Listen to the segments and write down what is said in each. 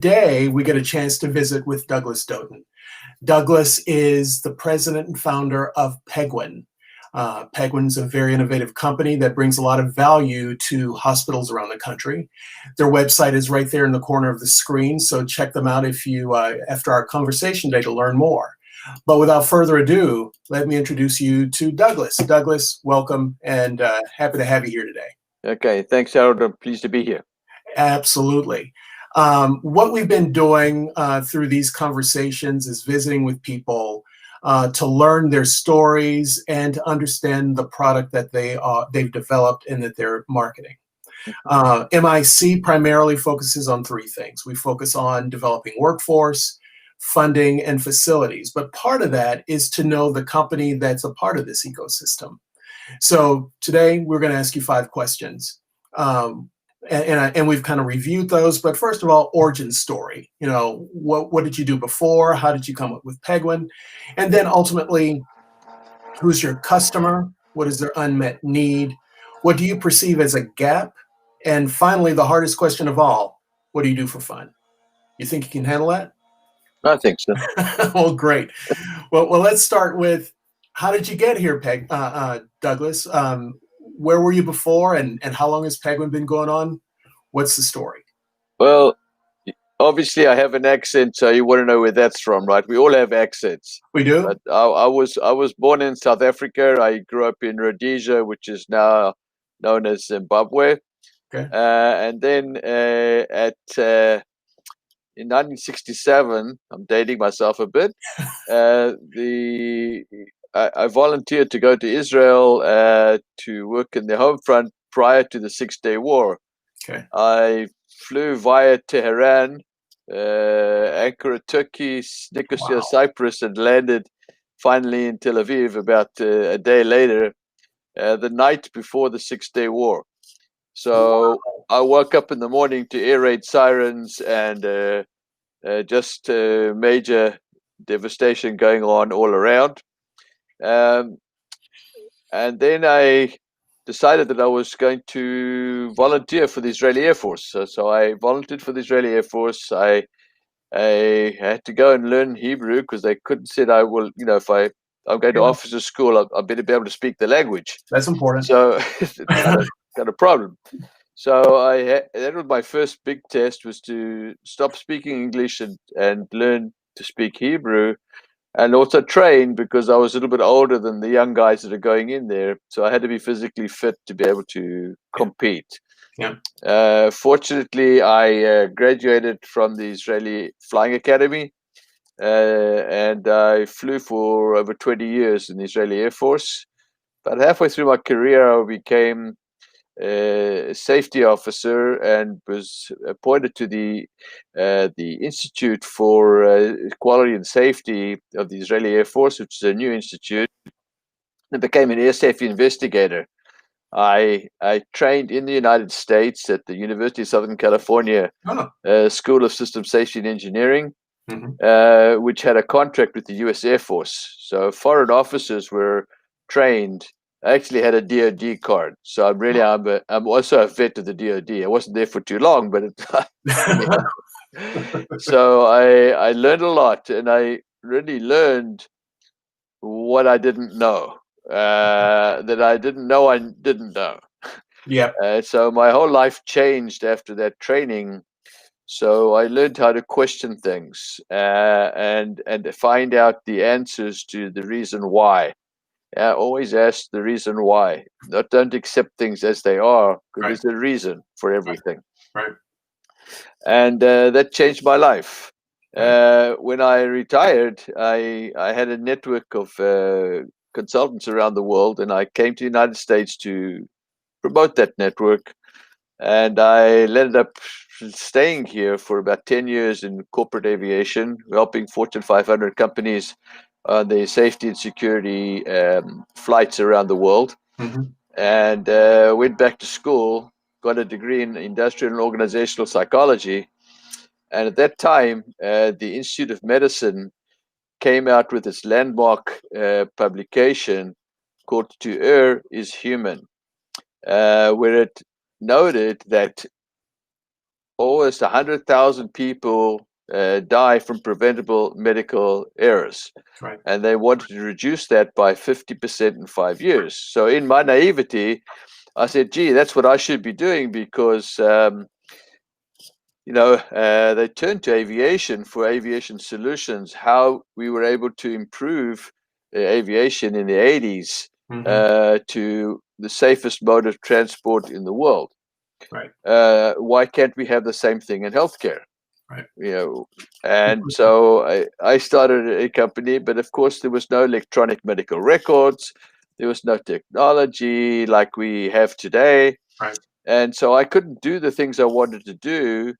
Today, we get a chance to visit with Douglas Doughton. Douglas is the president and founder of Penguin. Penguin's a very innovative company that brings a lot of value to hospitals around the country. Their website is right there in the corner of the screen, so check them out if you, after our conversation today, to learn more. But without further ado, let me introduce you to Douglas. Douglas, welcome, and happy to have you here today. Okay, thanks, Harold. I'm pleased to be here. Absolutely. What we've been doing through these conversations is visiting with people to learn their stories and to understand the product that they've developed and that they're marketing. MIC primarily focuses on three things. We focus on developing workforce, funding, and facilities. But part of that is to know the company that's a part of this ecosystem. So today we're going to ask you 5 questions. And we've kind of reviewed those, but first of all, origin story. You know, what did you do before? How did you come up with Penguin? And then ultimately, who's your customer? What is their unmet need? What do you perceive as a gap? And finally, the hardest question of all, what do you do for fun? You think you can handle that? I think so. Well, great. Well, let's start with, how did you get here, Douglas? Where were you before, and how long has Penguin been going on? What's the story? Well, obviously I have an accent, so you want to know where that's from, right? We all have accents. We do? But I was born in South Africa. I grew up in Rhodesia, which is now known as Zimbabwe. Okay. And then in 1967, I'm dating myself a bit, I volunteered to go to Israel to work in the home front prior to the Six-Day War. Okay. I flew via Tehran, Ankara, Turkey, Nicosia, Cyprus, and landed finally in Tel Aviv about a day later, the night before the Six-Day War. So I woke up in the morning to air raid sirens and just major devastation going on all around. And then I decided that I was going to volunteer for the Israeli Air Force. So I volunteered for the Israeli Air Force. I had to go and learn Hebrew because they couldn't said I will, you know, if I'm going to officer school, I better be able to speak the language. That's important. So it's kind of a problem. So that was my first big test, was to stop speaking English and learn to speak Hebrew, and also train, because I was a little bit older than the young guys that are going in there. So I had to be physically fit to be able to compete. Yeah. Fortunately, I graduated from the Israeli Flying Academy, and I flew for over 20 years in the Israeli Air Force. But halfway through my career, I became a safety officer and was appointed to the Institute for Quality and Safety of the Israeli Air Force, which is a new institute, and became an air safety investigator. I trained in the United States at the University of Southern California School of System Safety and Engineering, which had a contract with the U.S. Air Force. So foreign officers were trained. I actually had a DoD card, so I'm also a vet of the DoD. I wasn't there for too long, but so I learned a lot, and I really learned what I didn't know, that I didn't know I didn't know. Yeah. So my whole life changed after that training. So I learned how to question things and find out the answers to the reason why. Always ask the reason why. Don't accept things as they are, because there's a reason for everything. Right. And that changed my life. When I retired, I had a network of consultants around the world, and I came to the United States to promote that network. And I ended up staying here for about 10 years in corporate aviation, helping Fortune 500 companies on the safety and security flights around the world. And went back to school, got a degree in industrial and organizational psychology. And at that time, the Institute of Medicine came out with its landmark publication called To Err is Human, where it noted that almost 100,000 people die from preventable medical errors. Right. And they wanted to reduce that by 50% in 5 years. So in my naivety, I said, gee, that's what I should be doing, because they turned to aviation for aviation solutions, how we were able to improve aviation in the 80s to the safest mode of transport in the world. Right. Why can't we have the same thing in healthcare? Right. And so I started a company, but of course there was no electronic medical records. There was no technology like we have today. Right. And so I couldn't do the things I wanted to do.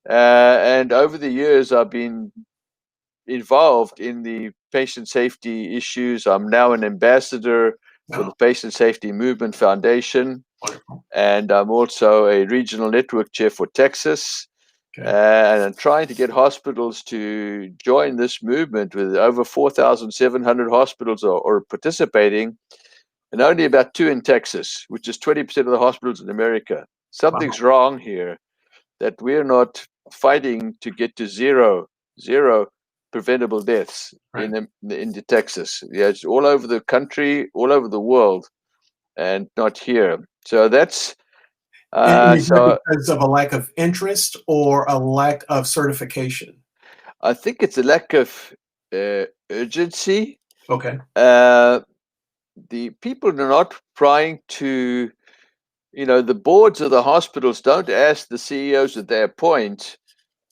And over the years, I've been involved in the patient safety issues. I'm now an ambassador for the Patient Safety Movement Foundation. Wonderful. And I'm also a regional network chair for Texas. Okay. And I'm trying to get hospitals to join this movement. With over 4,700 hospitals are participating, and only about 2 in Texas, which is 20% of the hospitals in America. Something's wrong here, that we're not fighting to get to zero preventable deaths into Texas. Yeah, it's all over the country, all over the world, and not here. So that's Is that because of a lack of interest or a lack of certification? I think it's a lack of urgency. Okay. The people are not trying to, the boards of the hospitals don't ask the CEOs that they appoint,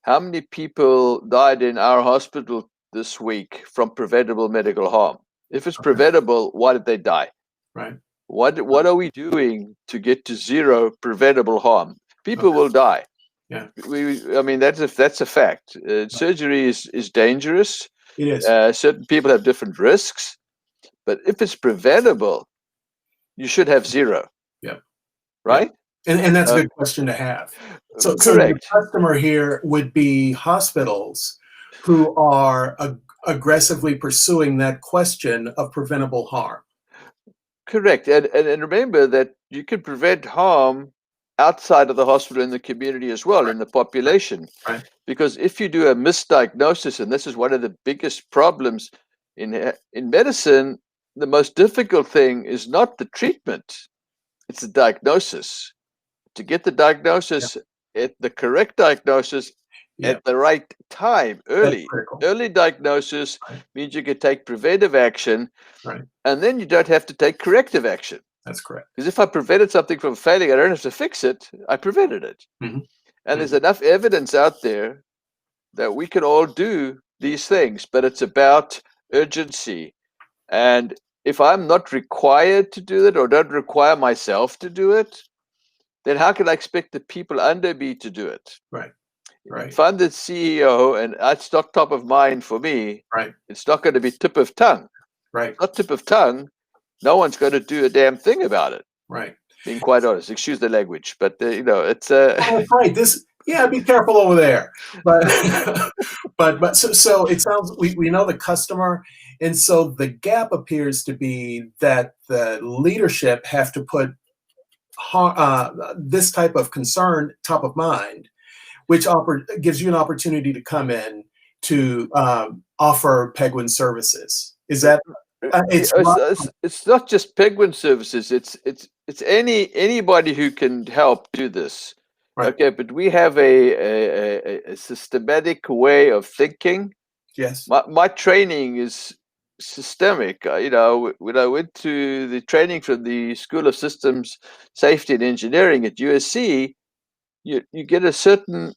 how many people died in our hospital this week from preventable medical harm? If it's preventable, why did they die? Right. What are we doing to get to zero preventable harm? People will die. Yeah. That's a fact. Surgery is dangerous. It is. Certain people have different risks, but if it's preventable, you should have zero. Yeah. Right. Yeah. And that's a good question to have. So the customer here would be hospitals who are aggressively pursuing that question of preventable harm. Correct. And remember that you can prevent harm outside of the hospital, in the community as well, in the population. Right. Because if you do a misdiagnosis, and this is one of the biggest problems in medicine, the most difficult thing is not the treatment, it's the diagnosis. To get the diagnosis, at the correct diagnosis at the right time, early diagnosis means you can take preventive action, and then you don't have to take corrective action. That's correct. Because if I prevented something from failing, I don't have to fix it. I prevented it. And there's enough evidence out there that we can all do these things, but it's about urgency. And if I'm not required to do it, or don't require myself to do it, then how can I expect the people under me to do it? Right. If I'm the CEO and it's not top of mind for me, it's not going to be tip of tongue. Right. Not tip of tongue. No one's going to do a damn thing about it. Right. Being quite honest, excuse the language, but it's that's right. Be careful over there. But so it sounds we know the customer, and so the gap appears to be that the leadership have to put this type of concern top of mind, which gives you an opportunity to come in to offer Penguin services. Is that it's not just Penguin services, it's anybody who can help do this. Okay, but we have a systematic way of thinking. Yes. My training is systemic. When I went to the training from the School of Systems Safety and Engineering at USC, you get a certain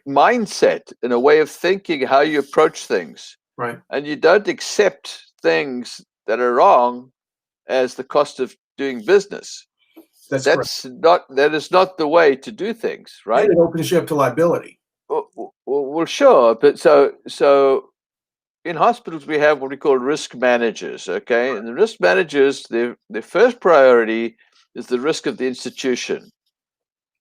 mindset and a way of thinking, how you approach things. Right. And you don't accept things that are wrong as the cost of doing business. That is not the way to do things, right? And it opens you up to liability. Well, sure, but so in hospitals we have what we call risk managers, okay? And the risk managers, their first priority is the risk of the institution.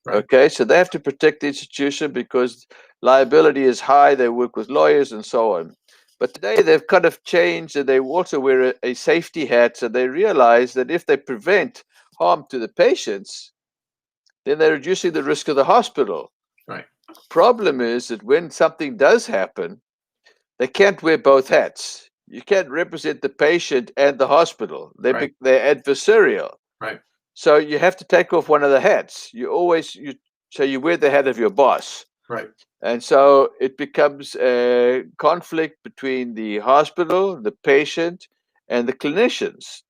Okay, so they have to protect the institution because liability is high. They work with lawyers and so on. But today they've kind of changed, and they also wear a safety hat. So they realize that if they prevent harm to the patients, then they're reducing the risk of the hospital. Right. Problem is that when something does happen, they can't wear both hats. You can't represent the patient and the hospital. Right. They're adversarial. Right. So you have to take off one of the hats. So you wear the hat of your boss. Right. And so it becomes a conflict between the hospital, the patient, and the clinicians,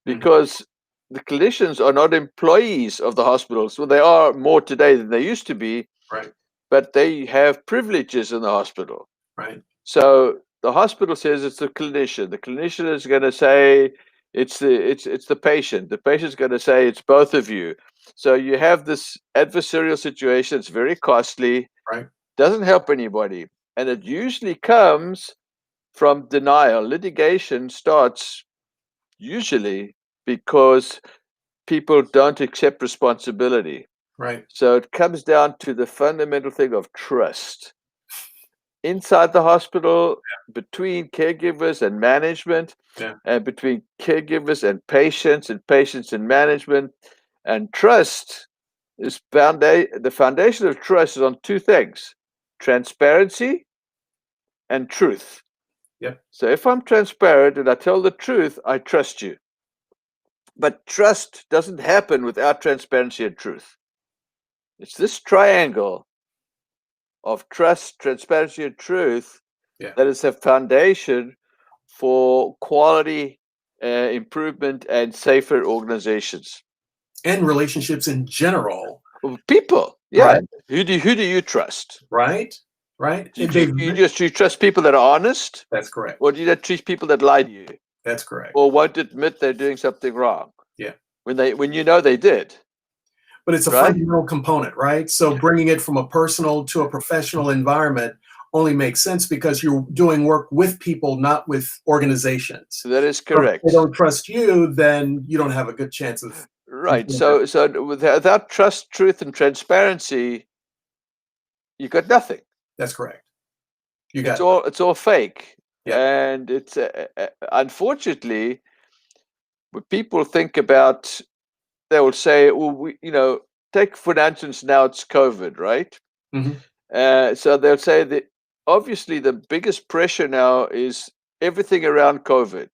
because the clinicians are not employees of the hospitals. Well, they are more today than they used to be, Right. but they have privileges in the hospital. Right. So the hospital says it's the clinician. The clinician is going to say it's the patient. The patient's going to say it's both of you. So you have this adversarial situation. It's very costly. Right. Doesn't help anybody, and it usually comes from denial. Litigation starts usually because people don't accept responsibility. Right. So it comes down to the fundamental thing of trust inside the hospital, between caregivers and management, Yeah. and between caregivers and patients and management. And trust is the foundation of trust is on two things: transparency and truth. Yep. So if I'm transparent and I tell the truth, I trust you. But trust doesn't happen without transparency and truth. It's this triangle of trust, transparency, and truth Yeah. that is a foundation for quality improvement and safer organizations. And relationships in general. People, yeah. Right. Who do you trust? Right. Right. Do you trust people that are honest? That's correct. Or do you trust people that lie to you? That's correct. Or won't admit they're doing something wrong? Yeah. When you know they did. But it's a fundamental component, right? So bringing it from a personal to a professional environment only makes sense because you're doing work with people, not with organizations. That is correct. If they don't trust you, then you don't have a good chance of. Right. So without trust, truth, and transparency, you got nothing. That's correct. It's all fake. Yeah. And it's unfortunately, when people think about, they will say, well, take for instance, now it's COVID, right? Mm-hmm. So they'll say that obviously the biggest pressure now is everything around COVID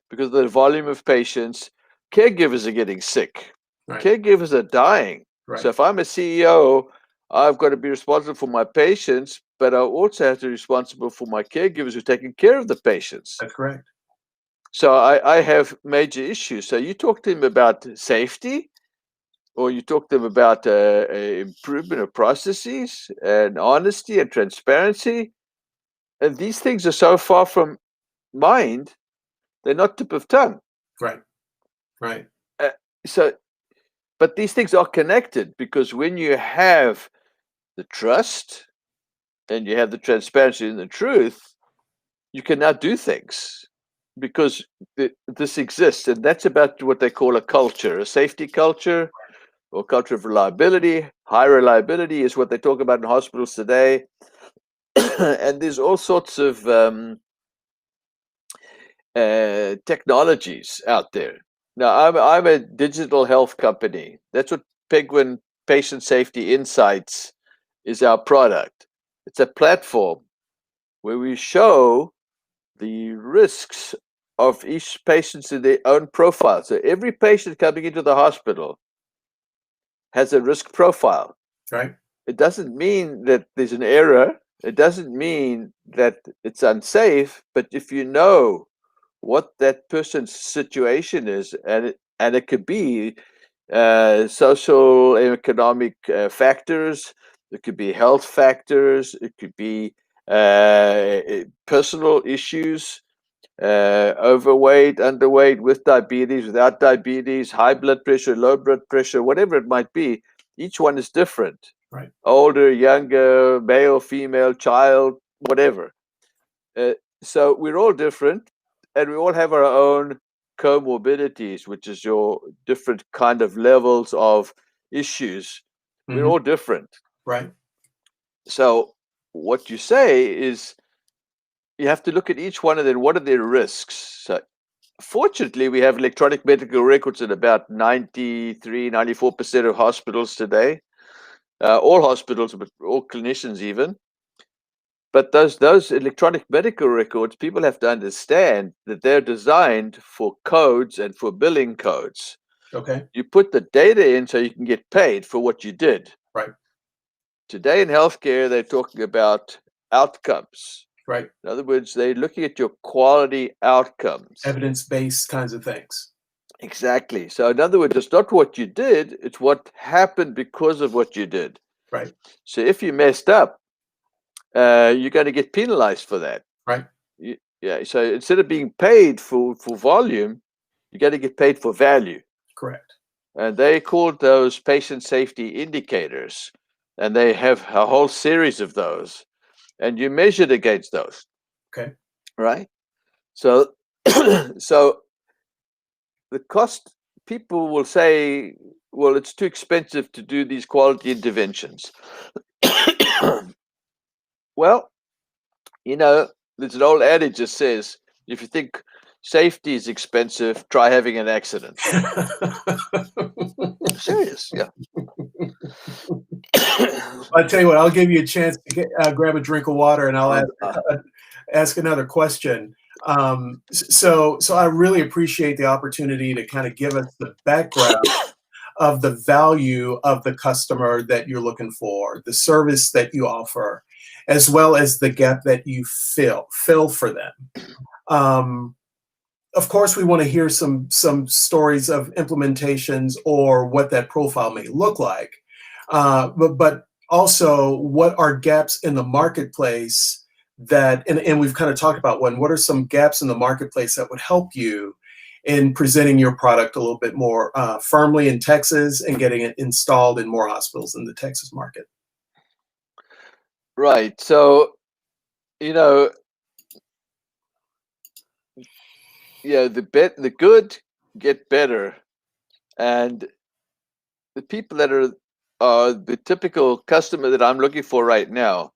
because of the volume of patients. Caregivers are getting sick. Right. Caregivers are dying. Right. So if I'm a CEO, I've got to be responsible for my patients, but I also have to be responsible for my caregivers who are taking care of the patients. That's correct. So I have major issues. So you talk to him about safety, or you talk to them about improvement of processes and honesty and transparency. And these things are so far from mind, they're not tip of tongue. Right. Right. But these things are connected because when you have the trust and you have the transparency and the truth, you can now do things because this exists. And that's about what they call a culture, a safety culture or culture of reliability. High reliability is what they talk about in hospitals today. And there's all sorts of technologies out there. Now, I'm a digital health company. That's what Penguin Patient Safety Insights is, our product. It's a platform where we show the risks of each patient in their own profile. So every patient coming into the hospital has a risk profile. Right. It doesn't mean that there's an error. It doesn't mean that it's unsafe. But if you know what that person's situation is, and it could be social and economic factors, it could be health factors, it could be personal issues, overweight, underweight, with diabetes, without diabetes, high blood pressure, low blood pressure, whatever it might be. Each one is different. Right. Older, younger, male, female, child, whatever. So we're all different, and we all have our own comorbidities, which is your different kind of levels of issues. We're all different. Right. So what you say is you have to look at each one of them. What are their risks? So fortunately, we have electronic medical records in about 93, 94% of hospitals today. all hospitals, but all clinicians even. But those electronic medical records, people have to understand that they're designed for codes and for billing codes. Okay. You put the data in so you can get paid for what you did. Right. Today in healthcare, they're talking about outcomes. Right. In other words, they're looking at your quality outcomes. Evidence-based kinds of things. Exactly. So in other words, it's not what you did, it's what happened because of what you did. Right. So if you messed up, you're going to get penalized for that. Right. Yeah. So instead of being paid for volume, you're going to get paid for value. Correct. And they called those patient safety indicators. And they have a whole series of those. And you measured against those. Okay. Right? So, so the cost, people will say, well, it's too expensive to do these quality interventions. Well, there's an old adage that says, if you think safety is expensive, try having an accident. Serious, yeah. I tell you what, I'll give you a chance to grab a drink of water, and I'll ask another question. So I really appreciate the opportunity to kind of give us the background of the value of the customer that you're looking for, the service that you offer, as well as the gap that you fill for them. Of course, we want to hear some stories of implementations or what that profile may look like, but also what are gaps in the marketplace that, and we've kind of talked about what are some gaps in the marketplace that would help you in presenting your product a little bit more firmly in Texas and getting it installed in more hospitals in the Texas market. Right. So, the good get better, and the people that are the typical customer that I'm looking for right now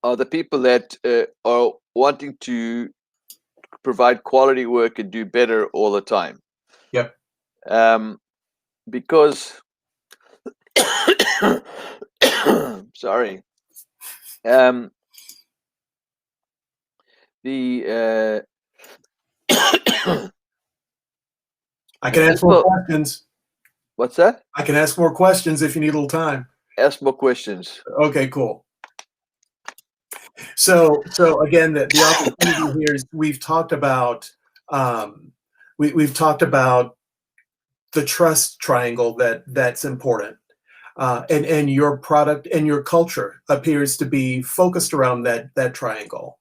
are the people that are wanting to provide quality work and do better all the time. Yep. Because sorry. The I can ask more questions. What's that? I can ask more questions if you need a little time. Ask more questions. Okay, cool. So again, the opportunity here is we've talked about we've talked about the trust triangle that's important, and your product and your culture appears to be focused around that triangle,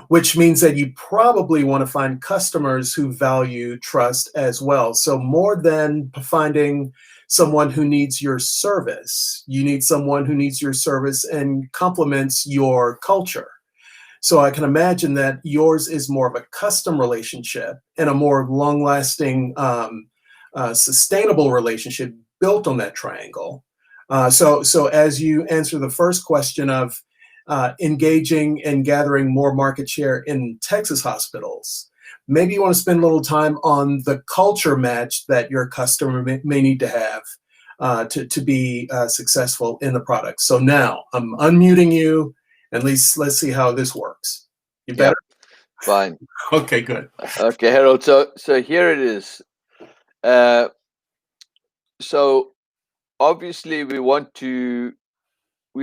which means that you probably want to find customers who value trust as well. So more than finding someone who needs your service, you need someone who needs your service and complements your culture. So I can imagine that yours is more of a custom relationship and a more long-lasting, sustainable relationship built on that triangle. So as you answer the first question of engaging and gathering more market share in Texas hospitals, maybe you want to spend a little time on the culture match that your customer may need to have to be successful in the product. So now I'm unmuting you, and let's see how this works. You better? Yep. Fine. Okay, good. Okay, Harold. So here it is. So obviously we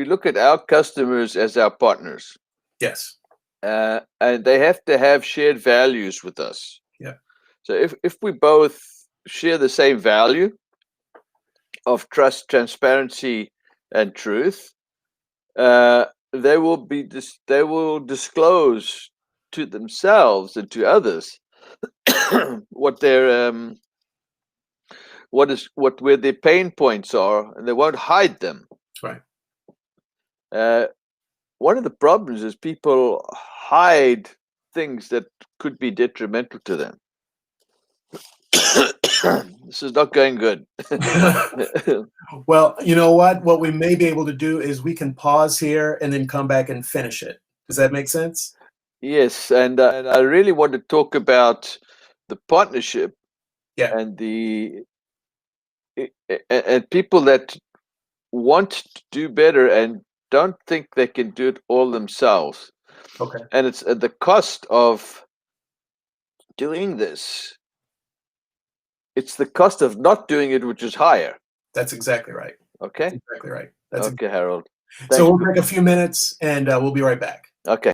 look at our customers as our partners. Yes. And they have to have shared values with us. Yeah. So if we both share the same value of trust, transparency, and truth, they will disclose to themselves and to others what where their pain points are, and they won't hide them. Right. One of the problems is people hide things that could be detrimental to them. This is not going good. Well, you know what? What we may be able to do is we can pause here and then come back and finish it. Does that make sense? Yes, and I really want to talk about the partnership. Yeah. And people that want to do better and don't think they can do it all themselves. Okay. And it's at the cost of doing this. It's the cost of not doing it, which is higher. That's exactly right. Okay. That's exactly right. That's okay, Harold. so we'll take a few minutes and we'll be right back. Okay.